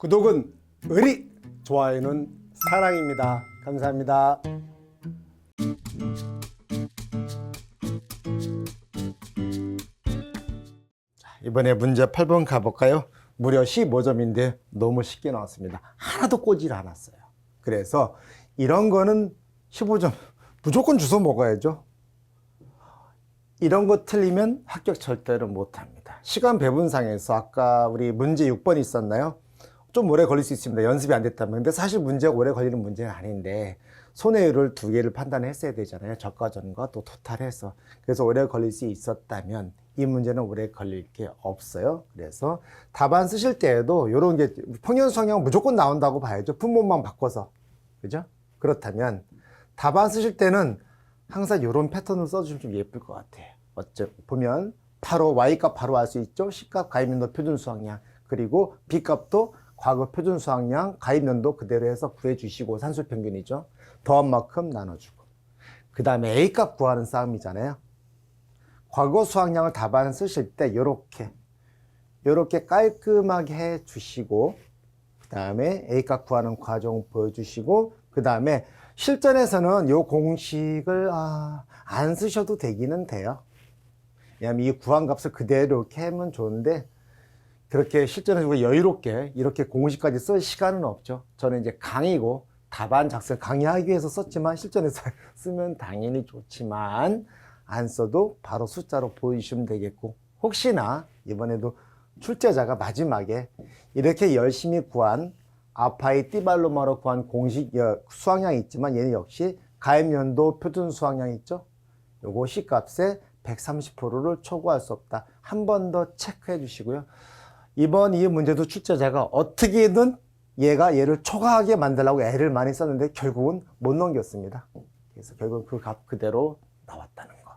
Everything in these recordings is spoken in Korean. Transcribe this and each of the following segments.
구독은 의리, 좋아요는 사랑입니다. 감사합니다. 이번에 문제 8번 가볼까요? 무려 15점인데 너무 쉽게 나왔습니다. 하나도 꼬질 않았어요. 그래서 이런 거는 15점 무조건 주워 먹어야죠. 이런 거 틀리면 합격 절대로 못합니다. 시간 배분상에서 아까 우리 문제 6번 있었나요? 좀 오래 걸릴 수 있습니다. 연습이 안 됐다면. 근데 사실 문제가 오래 걸리는 문제는 아닌데 손해율을 두 개를 판단했어야 되잖아요. 적과전과 또 토탈해서. 그래서 오래 걸릴 수 있었다면 이 문제는 오래 걸릴 게 없어요. 그래서 답안 쓰실 때에도 이런 게 평균수학량 무조건 나온다고 봐야죠. 분모만 바꿔서. 그죠? 그렇다면 답안 쓰실 때는 항상 이런 패턴을 써주시면 좀 예쁠 것 같아요. 보면 바로 Y값 바로 알 수 있죠. C값 가입연도 표준수학량, 그리고 B값도 과거 표준수학량 가입연도 그대로 해서 구해주시고, 산술평균이죠. 더한 만큼 나눠주고, 그 다음에 A값 구하는 싸움이잖아요. 과거 수학량을 답안 쓰실 때 요렇게 깔끔하게 해주시고, 그 다음에 A값 구하는 과정 보여주시고, 그 다음에 실전에서는 요 공식을 안 쓰셔도 되기는 돼요. 왜냐하면 이 구한 값을 그대로 이렇게 하면 좋은데, 그렇게 실전에서 여유롭게 이렇게 공식까지 쓸 시간은 없죠. 저는 이제 강의고 답안 작성 강의하기 위해서 썼지만, 실전에서 쓰면 당연히 좋지만 안 써도 바로 숫자로 보여주시면 되겠고, 혹시나 이번에도 출제자가 마지막에 이렇게 열심히 구한 아파이 띠발로마로 구한 공식 수학량이 있지만, 얘는 역시 가입연도 표준 수학량이 있죠. 요거 C값의 130%를 초과할 수 없다. 한 번 더 체크해 주시고요. 이번 이 문제도 출제자가 어떻게든 얘를 초과하게 만들려고 애를 많이 썼는데 결국은 못 넘겼습니다. 그래서 결국은 그 값 그대로 나왔다는 거.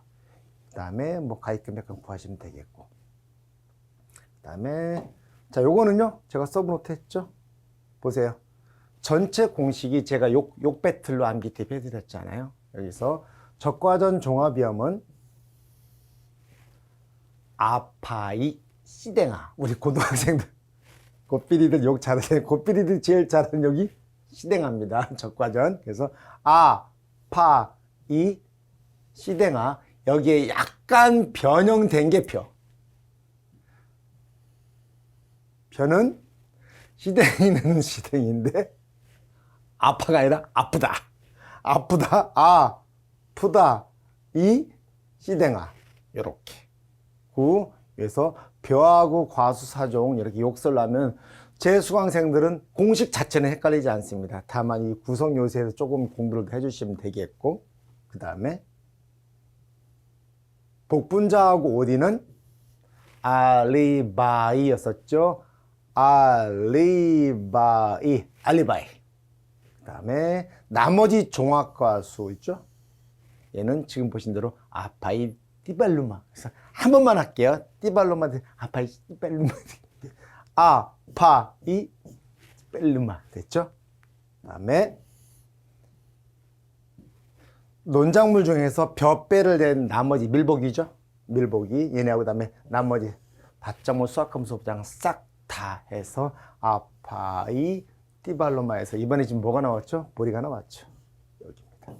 그 다음에 뭐 가입금 약간 구하시면 되겠고. 그 다음에 자, 요거는요 제가 서브노트 했죠. 보세요. 전체 공식이 제가 욕 배틀로 암기 팁 해드렸잖아요. 여기서 적과전 종합위험은 아파이 시댕아. 우리 고등학생들 고삐리들 욕 잘하는, 고삐리들 제일 잘하는 욕이 시댕아입니다. 적과전. 그래서 아파이 시댕아. 여기에 약간 변형된 게 표. 표는 시댕이는 시댕인데 아파가 아니라 아프다. 아프다. 아프다. 이 시댕아. 요렇게. 그래서 벼하고 과수사종 이렇게 욕설을 하면 제 수강생들은 공식 자체는 헷갈리지 않습니다. 다만 이 구성 요소에서 조금 공부를 해주시면 되겠고, 그 다음에 복분자하고 오디는 알리바이였었죠. 알리바이. 그 다음에 나머지 종합과수 있죠. 얘는 지금 보신 대로 아파이 띠발루마. 그래서 한 번만 할게요. 띠발루마, 아파이 띠발루마. 아파이 띠발루마. 됐죠? 그 다음에 논작물 중에서 벼빼를 댄 나머지 밀복이죠. 밀복이 얘네하고, 그 다음에 나머지 밭작물 수학함수부장 싹 다 해서 아파이 띠발루마에서 이번에 지금 뭐가 나왔죠? 보리가 나왔죠. 여기입니다.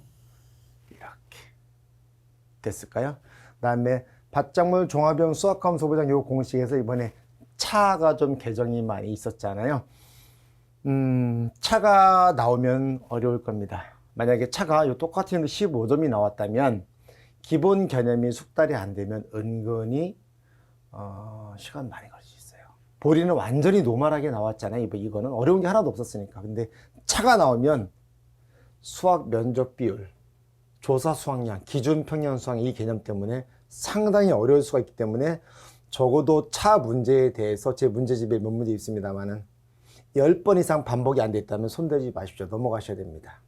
이렇게 됐을까요? 그 다음에 밭작물 종합형 수학함 소보장 요 공식에서 이번에 차가 좀 개정이 많이 있었잖아요. 차가 나오면 어려울 겁니다. 만약에 차가 요 똑같은 15점이 나왔다면 기본 개념이 숙달이 안 되면 은근히 시간 많이 걸릴 수 있어요. 보리는 완전히 노멀하게 나왔잖아요. 이거는 어려운 게 하나도 없었으니까. 근데 차가 나오면 수학 면적 비율, 조사 수학량, 기준 평년 수학량 이 개념 때문에 상당히 어려울 수가 있기 때문에 적어도 차 문제에 대해서 제 문제집에 몇 문제 있습니다만은 10번 이상 반복이 안 됐다면 손대지 마십시오. 넘어가셔야 됩니다.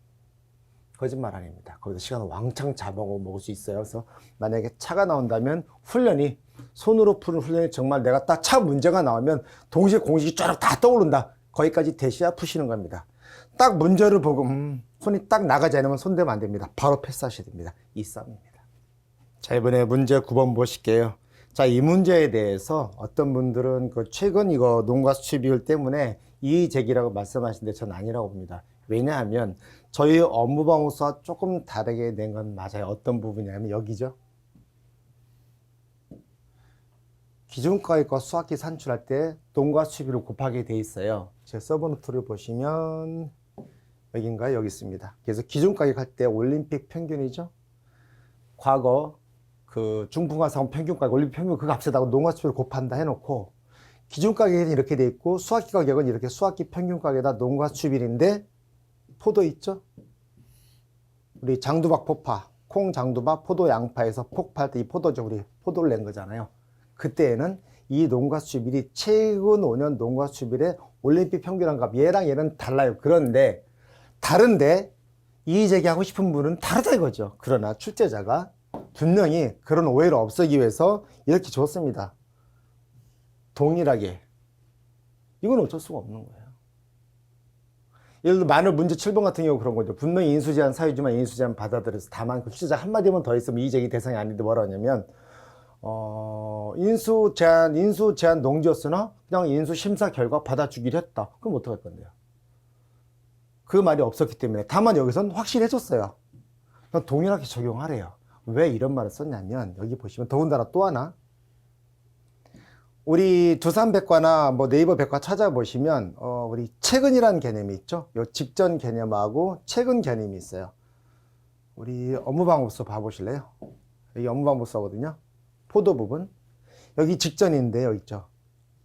거짓말 아닙니다. 거기서 시간을 왕창 잡아먹을 수 있어요. 그래서 만약에 차가 나온다면 훈련이, 손으로 푸는 훈련이 정말 내가 딱 차 문제가 나오면 동시에 공식이 쫙 다 떠오른다. 거기까지 대시야 푸시는 겁니다. 딱 문제를 보고 손이 딱 나가지 않으면 손대면 안 됩니다. 바로 패스하셔야 됩니다. 이 싸움입니다. 자, 이번에 문제 9번 보실게요. 자, 이 문제에 대해서 어떤 분들은 최근 이거 농가 수치 비율 때문에 이의제기라고 말씀하시는데 전 아니라고 봅니다. 왜냐하면 저희 업무방어수와 조금 다르게 낸 건 맞아요. 어떤 부분이냐면 여기죠. 기준가액과 수학기 산출할 때 돈과 수입비를 곱하게 돼 있어요. 제 서브노트를 보시면 여기인가요? 여기 있습니다. 그래서 기준가격 할 때 올림픽 평균이죠. 과거 그 중풍화상 평균가격, 올림픽 평균 그 값에다가 농과 수입비를 곱한다 해놓고 기준가격은 이렇게 돼 있고 수학기 가격은 이렇게 수학기 평균가격에다 농과 수입비인데 포도 있죠? 우리 장두박 포파, 콩 장두박 포도 양파에서 폭파할 때 이 포도죠. 우리 포도를 낸 거잖아요. 그때에는 이 농가 수입일이 최근 5년 농가 수입일의 올림픽 평균한 값 얘랑 얘는 달라요. 그런데 다른데 이의 제기하고 싶은 분은 다르다 이거죠. 그러나 출제자가 분명히 그런 오해를 없애기 위해서 이렇게 줬습니다. 동일하게. 이건 어쩔 수가 없는 거예요. 예를 들어 마늘 문제 7번 같은 경우 그런 거죠. 분명히 인수제한 사유지만 인수제한 받아들여서 다만 그 출제자 한마디만 더 있으면 이의 제기 대상이 아닌데 뭐라 하냐면 인수 제한 농지였으나 그냥 인수 심사 결과 받아주기로 했다. 그럼 어떡할 건데요? 그 말이 없었기 때문에 다만 여기서는 확실해졌어요. 동일하게 적용하래요. 왜 이런 말을 썼냐면 여기 보시면 더군다나 또 하나 우리 두산백과나 뭐 네이버 백과 찾아보시면 우리 최근이라는 개념이 있죠. 요 직전 개념하고 최근 개념이 있어요. 우리 업무방법서 봐보실래요? 여기 업무방법서거든요. 포도 부분 여기 직전인데 여기 있죠.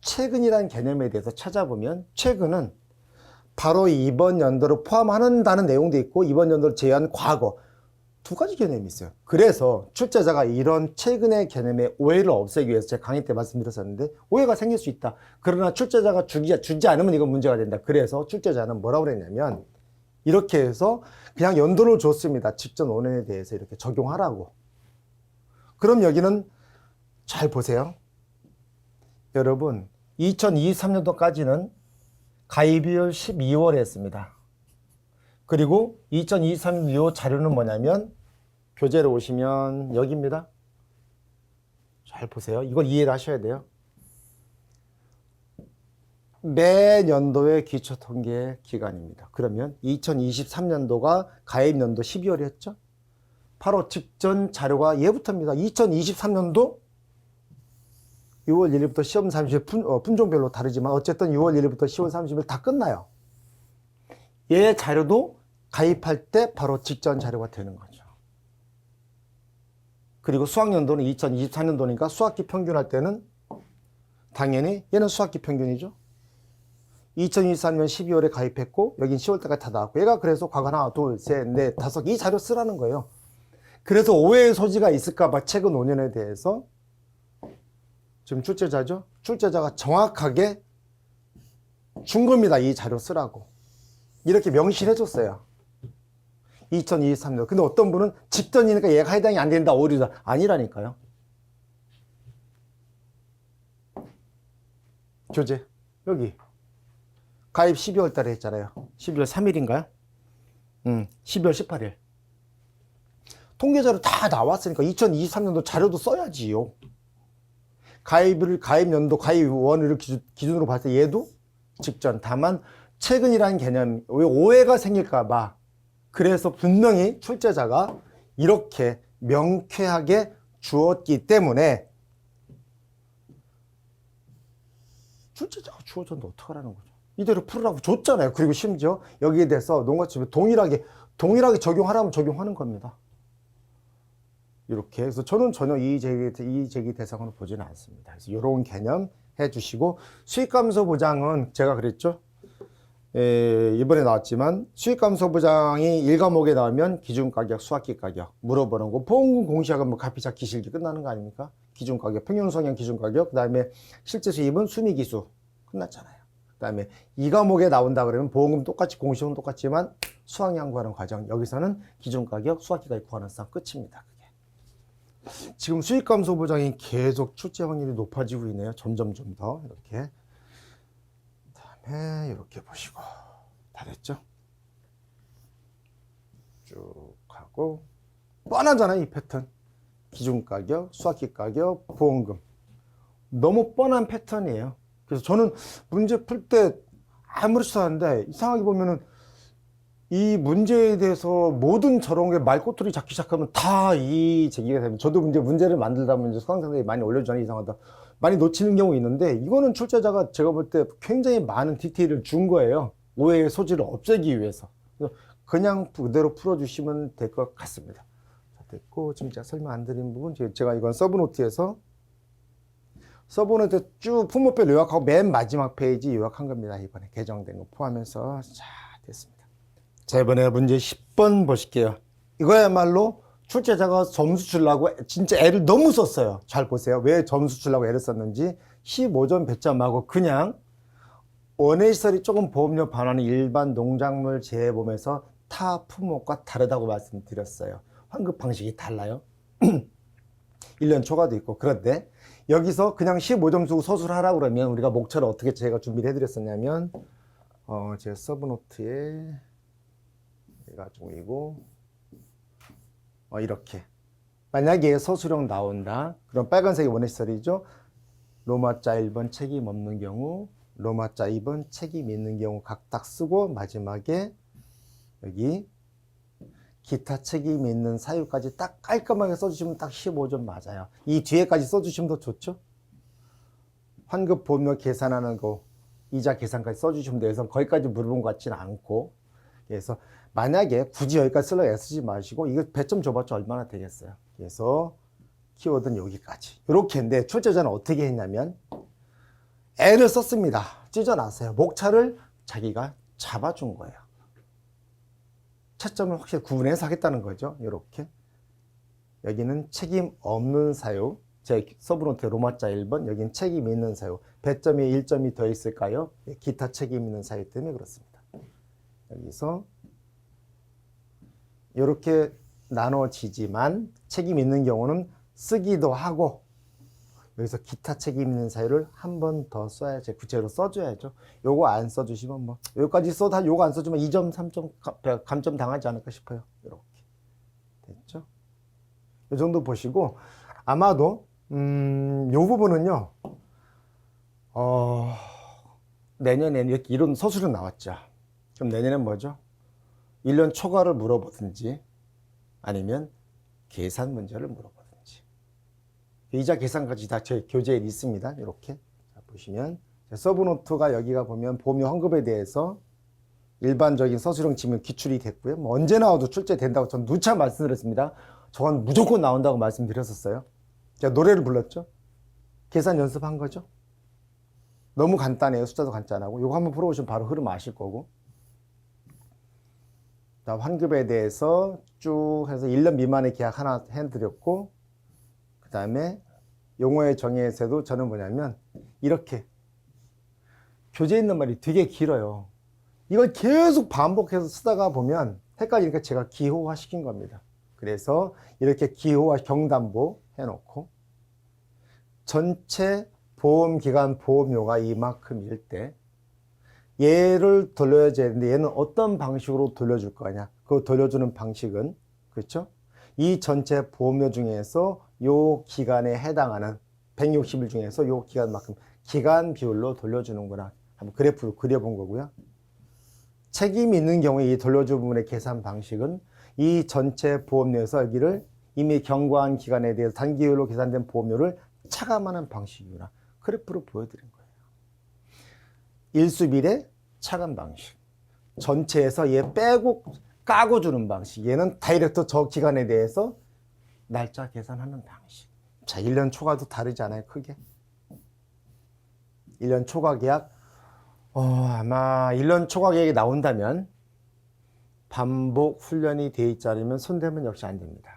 최근이라는 개념에 대해서 찾아보면 최근은 바로 이번 연도를 포함한다는 내용도 있고 이번 연도를 제외한 과거 두 가지 개념이 있어요. 그래서 출제자가 이런 최근의 개념의 오해를 없애기 위해서 제가 강의 때 말씀드렸었는데 오해가 생길 수 있다. 그러나 출제자가 주지 않으면 이건 문제가 된다. 그래서 출제자는 뭐라고 그랬냐면 이렇게 해서 그냥 연도를 줬습니다. 직전 5년에 대해서 이렇게 적용하라고. 그럼 여기는 잘 보세요. 여러분 2023년도까지는 가입일 12월에 했습니다. 그리고 2023년 이 자료는 뭐냐면 교재로 오시면 여기입니다. 잘 보세요. 이걸 이해를 하셔야 돼요. 매년도의 기초통계 기간입니다. 그러면 2023년도가 가입연도 12월이었죠. 바로 직전 자료가 얘부터입니다. 2023년도 6월 1일부터 시험 30일 품종별로 다르지만 어쨌든 6월 1일부터 10월 30일 다 끝나요. 얘 자료도 가입할 때 바로 직전 자료가 되는 거죠. 그리고 수학연도는 2024년도니까 수학기 평균할 때는 당연히 얘는 수학기 평균이죠. 2023년 12월에 가입했고 여긴 10월 때까지 다 나왔고 얘가 그래서 과거 하나 둘 셋 넷 다섯 이 자료 쓰라는 거예요. 그래서 오해의 소지가 있을까 봐 최근 5년에 대해서 지금 출제자죠. 출제자가 정확하게 준 겁니다. 이 자료 쓰라고. 이렇게 명시해 줬어요. 2023년. 근데 어떤 분은 직전이니까 얘가 해당이 안 된다. 오류다. 아니라니까요. 교재. 여기. 가입 12월 달에 했잖아요. 12월 3일인가요? 12월 18일. 통계자료 다 나왔으니까 2023년도 자료도 써야지요. 가입연도, 가입원을 기준으로 봤을 때 얘도 직전. 다만 최근이라는 개념, 오해가 생길까봐 그래서 분명히 출제자가 이렇게 명쾌하게 주었기 때문에 출제자가 주어졌는데 어떡하라는 거죠. 이대로 풀으라고 줬잖아요. 그리고 심지어 여기에 대해서 농가집에 동일하게 적용하라면 적용하는 겁니다. 이렇게 해서 저는 전혀 이의 제기 대상으로 보지는 않습니다. 그래서 이런 개념 해주시고 수익감소 보장은 제가 그랬죠. 이번에 나왔지만 수익감소 보장이 1과목에 나오면 기준가격, 수학기 가격 물어보는 거 보험금 공시하고 뭐 가피자 기실기 끝나는 거 아닙니까? 기준가격, 평균성향 기준가격, 그 다음에 실제 수입은 순위기수 끝났잖아요. 그 다음에 2과목에 나온다 그러면 보험금 똑같이 공시는 똑같지만 수학량 구하는 과정 여기서는 기준가격, 수학기 가격 구하는 상 끝입니다. 지금 수익감소 보장이 계속 출제 확률이 높아지고 있네요. 점점 좀 더 이렇게. 다음에 이렇게 보시고 다 됐죠? 쭉 하고 뻔하잖아요. 이 패턴. 기준가격, 수학기 가격, 보험금. 너무 뻔한 패턴이에요. 그래서 저는 문제 풀 때 아무렇지도 않은데 이상하게 보면은 이 문제에 대해서 모든 저런 게 말꼬투리 잡기 시작하면 다 이 제기가 됩니다. 저도 이제 문제를 만들다 보면 수강생들이 많이 올려주잖아요. 이상하다. 많이 놓치는 경우 있는데 이거는 출제자가 제가 볼 때 굉장히 많은 디테일을 준 거예요. 오해의 소지를 없애기 위해서. 그래서 그냥 그대로 풀어주시면 될 것 같습니다. 자, 됐고 지금 제가 설명 안 드린 부분 제가 이건 서브노트에서 서브노트 쭉 품목별 요약하고 맨 마지막 페이지 요약한 겁니다. 이번에 개정된 거 포함해서. 자, 됐습니다. 자, 이번에 문제 10번 보실게요. 이거야말로 출제자가 점수 주려고 진짜 애를 너무 썼어요. 잘 보세요. 왜 점수 주려고 애를 썼는지. 15점 배점하고 그냥 원예시설이 조금 보험료 반환은 일반 농작물 재해보험에서 타 품목과 다르다고 말씀드렸어요. 환급 방식이 달라요. 1년 초과도 있고. 그런데 여기서 그냥 15점 쓰고 서술을 하라고 그러면 우리가 목차를 어떻게 제가 준비를 해드렸었냐면 제 서브노트에 얘가 중이고 이렇게 만약에 서술형 나온다. 그럼 빨간색이 원예시설이죠. 로마자 1번 책임 없는 경우, 로마자 2번 책임 있는 경우 각각 쓰고 마지막에 여기 기타 책임 있는 사유까지 딱 깔끔하게 써주시면 딱 15점 맞아요. 이 뒤에까지 써주시면 더 좋죠. 환급 보험료 계산하는 거 이자 계산까지 써주시면 돼요. 그래서 거기까지 물어본 것 같지는 않고. 그래서 만약에 굳이 여기까지 쓰려고 애쓰지 마시고 이거 배점 줘봤자 얼마나 되겠어요. 그래서 키워드는 여기까지 이렇게 했는데 출제자는 어떻게 했냐면 애를 썼습니다. 찢어놨어요. 목차를 자기가 잡아준 거예요. 채점을 확실히 구분해서 하겠다는 거죠. 이렇게 여기는 책임 없는 사유, 제 서브노트 로마자 1번, 여기는 책임 있는 사유. 배점이 1점이 더 있을까요? 기타 책임 있는 사유 때문에 그렇습니다. 여기서 이렇게 나눠지지만 책임 있는 경우는 쓰기도 하고 여기서 기타 책임 있는 사유를 한 번 더 써야죠. 구체로 써줘야죠. 요거 안 써주시면 뭐 여기까지 써도 요거 안 써주면 2점, 3점 감점 당하지 않을까 싶어요. 이렇게 됐죠? 이 정도 보시고 아마도 요 부분은요 내년에 이렇게 이런 서술은 나왔죠. 그럼 내년엔 뭐죠? 1년 초과를 물어보든지 아니면 계산 문제를 물어보든지 이자 계산까지 다 제 교재에 있습니다. 이렇게 자, 보시면 서브노트가 여기가 보면 보험료 환급에 대해서 일반적인 서술형 지문 기출이 됐고요. 뭐 언제 나와도 출제된다고 전 누차 말씀드렸습니다. 저건 무조건 나온다고 말씀드렸었어요. 제가 노래를 불렀죠. 계산 연습한 거죠. 너무 간단해요. 숫자도 간단하고 이거 한번 풀어보시면 바로 흐름 아실 거고. 자, 환급에 대해서 쭉 해서 1년 미만의 계약 하나 해드렸고 그 다음에 용어의 정의에서도 저는 뭐냐면 이렇게 교재에 있는 말이 되게 길어요. 이걸 계속 반복해서 쓰다가 보면 헷갈리니까 제가 기호화 시킨 겁니다. 그래서 이렇게 기호화 경담보 해놓고 전체 보험기간 보험료가 이만큼일 때 얘를 돌려줘야 되는데 얘는 어떤 방식으로 돌려줄 거냐. 그 돌려주는 방식은 그렇죠? 이 전체 보험료 중에서 요 기간에 해당하는 160일 중에서 요 기간만큼 기간 비율로 돌려주는구나. 한번 그래프를 그려본 거고요. 책임이 있는 경우에 이 돌려준 부분의 계산 방식은 이 전체 보험료에서 여기를 이미 경과한 기간에 대해서 단기율로 계산된 보험료를 차감하는 방식이구나. 그래프로 보여드린 거예요. 일수비례 차감 방식. 전체에서 얘 빼고 까고 주는 방식. 얘는 다이렉트 저 기간에 대해서 날짜 계산하는 방식. 자, 1년 초과도 다르지 않아요, 크게? 1년 초과 계약. 아마 1년 초과 계약이 나온다면 반복 훈련이 돼 있지 않으면 손대면 역시 안 됩니다.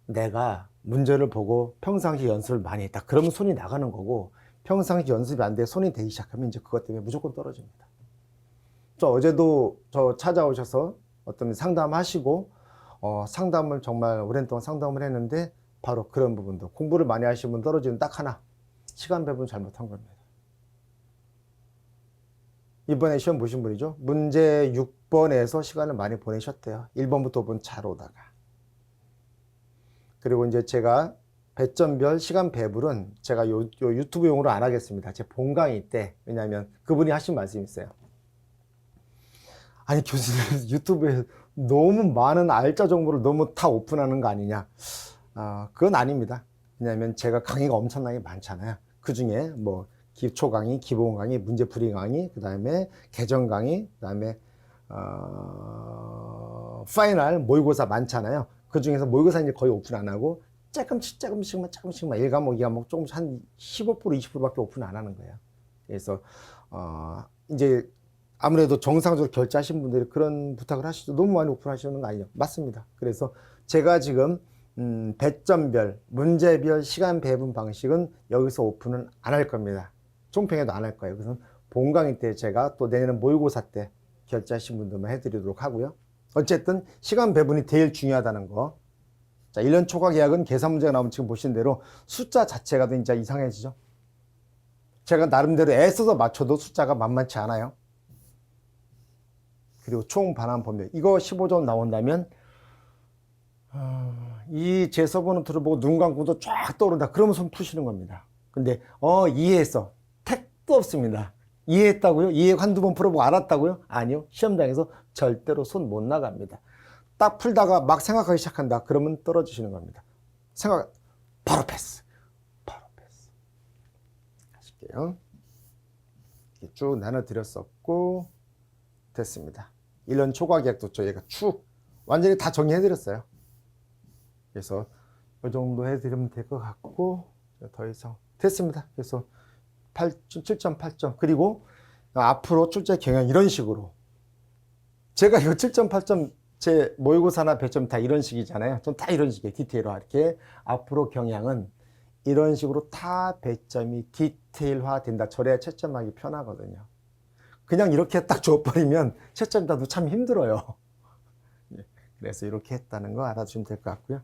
내가 문제를 보고 평상시 연습을 많이 했다. 그러면 손이 나가는 거고 평상시 연습이 안 돼 손이 되기 시작하면 이제 그것 때문에 무조건 떨어집니다. 저 어제도 저 찾아오셔서 어떤 상담하시고 상담을 정말 오랜 동안 상담을 했는데 바로 그런 부분도 공부를 많이 하시면 떨어지는 딱 하나. 시간 배분 잘못한 겁니다. 이번에 시험 보신 분이죠. 문제 6번에서 시간을 많이 보내셨대요. 1번부터 5번 잘 오다가. 그리고 이제 제가 배점별 시간 배분은 제가 요 유튜브용으로 안 하겠습니다. 제 본 강의 때. 왜냐하면 그분이 하신 말씀이 있어요. 아니 교수님 유튜브에 너무 많은 알짜 정보를 너무 다 오픈하는 거 아니냐? 그건 아닙니다. 왜냐하면 제가 강의가 엄청나게 많잖아요. 그 중에 뭐 기초 강의, 기본 강의, 문제풀이 강의, 그 다음에 개정 강의, 그 다음에 파이널 모의고사 많잖아요. 그 중에서 모의고사 이제 거의 오픈 안 하고 조금씩만 1과목, 2과목 조금씩 한 15%, 20%밖에 오픈 안 하는 거예요. 그래서 이제 아무래도 정상적으로 결제하신 분들이 그런 부탁을 하시죠. 너무 많이 오픈하시는 거 아니죠? 맞습니다. 그래서 제가 지금 배점별, 문제별 시간 배분 방식은 여기서 오픈은 안 할 겁니다. 총평에도 안 할 거예요. 그래서 본 강의 때 제가 또 내년에 모의고사 때 결제하신 분들만 해드리도록 하고요. 어쨌든 시간 배분이 제일 중요하다는 거. 자, 1년 초과 계약은 계산 문제가 나오면 지금 보신 대로 숫자 자체가 진짜 이상해지죠. 제가 나름대로 애써서 맞춰도 숫자가 만만치 않아요. 그리고 총 반환 범위. 이거 15점 나온다면 이 제서번호 들어보고 눈 감고도 쫙 떠오른다. 그러면 손 푸시는 겁니다. 근데 이해했어. 택도 없습니다. 이해했다고요? 이해 한두 번 풀어보고 알았다고요? 아니요. 시험장에서 절대로 손 못 나갑니다. 딱 풀다가 막 생각하기 시작한다. 그러면 떨어지시는 겁니다. 바로 패스. 바로 패스. 하실게요. 이렇게 쭉 나눠드렸었고 됐습니다. 1년 초과 계약도 저희가 쭉 완전히 다 정리해드렸어요. 그래서 이 정도 해드리면 될 것 같고 더 이상 됐습니다. 그래서 7.8점 그리고 앞으로 출제 경향 이런 식으로 제가 이거 7.8점 제 모의고사나 배점 다 이런 식이잖아요. 좀 다 이런 식이에요. 디테일화 이렇게 앞으로 경향은 이런 식으로 타 배점이 디테일화 된다. 저래야 채점하기 편하거든요. 그냥 이렇게 딱 줘버리면 채점 따도 참 힘들어요. 그래서 이렇게 했다는 거 알아주시면 될 것 같고요.